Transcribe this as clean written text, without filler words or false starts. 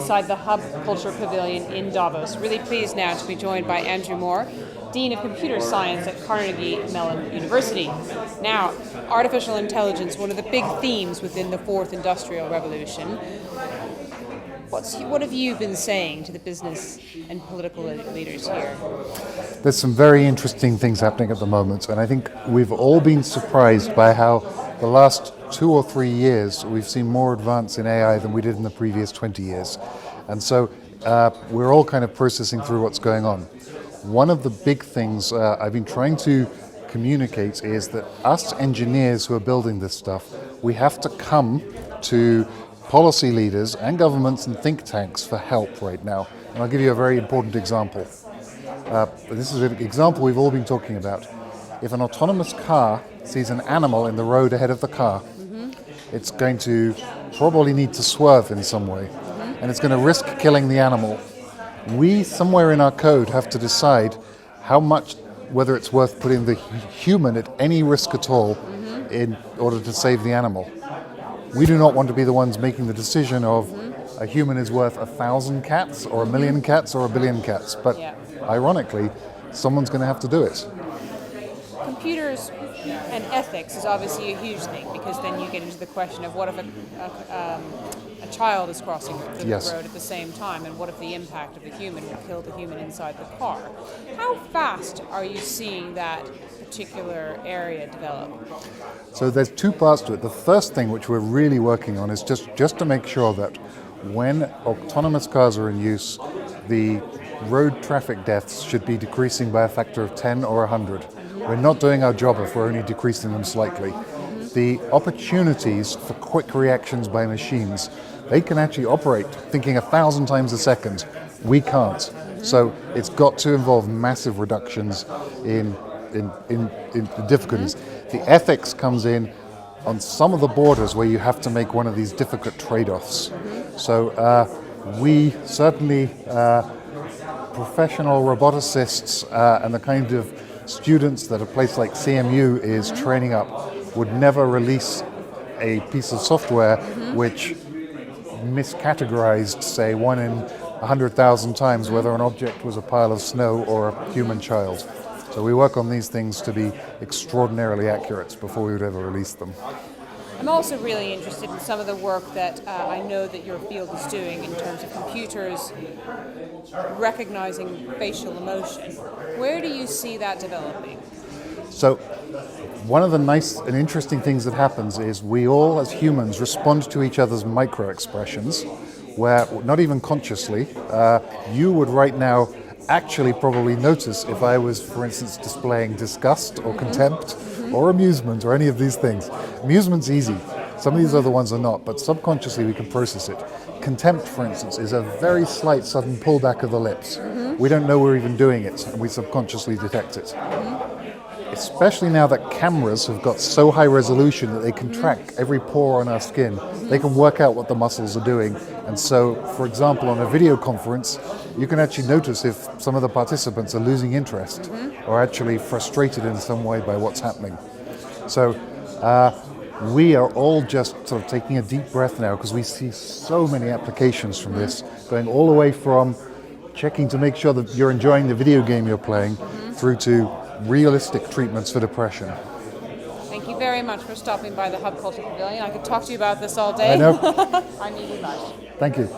inside the Hub Culture Pavilion in Davos. Really pleased now to be joined by Andrew Moore, Dean of Computer Science at Carnegie Mellon University. Now, artificial intelligence, one of the big themes within the fourth industrial revolution. What have you been saying to the business and political leaders here? There's some very interesting things happening at the moment, and I think we've all been surprised by how the last 2 or 3 years we've seen more advance in AI than we did in the previous 20 years. And so we're all kind of processing through what's going on. One of the big things I've been trying to communicate is that us engineers who are building this stuff, we have to come to policy leaders and governments and think tanks for help right now. And I'll give you a very important example. This is an example we've all been talking about. If an autonomous car sees an animal in the road ahead of the car, it's going to probably need to swerve in some way, and it's going to risk killing the animal. We, somewhere in our code, have to decide how much, whether it's worth putting the human at any risk at all in order to save the animal. We do not want to be the ones making the decision of a human is worth 1,000 cats or 1,000,000 cats or 1,000,000,000 cats, but ironically, someone's going to have to do it. Computers and ethics is obviously a huge thing, because then you get into the question of what if a child is crossing the road at the same time, and what if the impact of the human will kill the human inside the car? How fast are you seeing that particular area develop? So there's two parts to it. The first thing which we're really working on is just to make sure that when autonomous cars are in use, the road traffic deaths should be decreasing by a factor of 10 or 100. We're not doing our job if we're only decreasing them slightly. The opportunities for quick reactions by machines, they can actually operate thinking 1,000 times a second. We can't. So it's got to involve massive reductions in the difficulties. The ethics comes in on some of the borders where you have to make one of these difficult trade-offs. So we certainly, professional roboticists and the kind of students that a place like CMU is training up would never release a piece of software which miscategorized, say, 1 in 100,000 times whether an object was a pile of snow or a human child. So we work on these things to be extraordinarily accurate before we would ever release them. I'm also really interested in some of the work that I know that your field is doing in terms of computers recognizing facial emotion. Where do you see that developing? So one of the nice and interesting things that happens is we all as humans respond to each other's micro-expressions, where not even consciously, you would right now actually probably notice if I was, for instance, displaying disgust or contempt or amusement or any of these things. Amusement's easy. Some of these other ones are not, but subconsciously we can process it. Contempt, for instance, is a very slight sudden pullback of the lips. We don't know we're even doing it, and we subconsciously detect it. Especially now that cameras have got so high resolution that they can track every pore on our skin. They can work out what the muscles are doing. And so, for example, on a video conference, you can actually notice if some of the participants are losing interest or actually frustrated in some way by what's happening. So we are all just sort of taking a deep breath now, because we see so many applications from this, going all the way from checking to make sure that you're enjoying the video game you're playing through to realistic treatments for depression. Thank you very much for stopping by the Hub Culture Pavilion. I could talk to you about this all day. I know. I need advice. Thank you.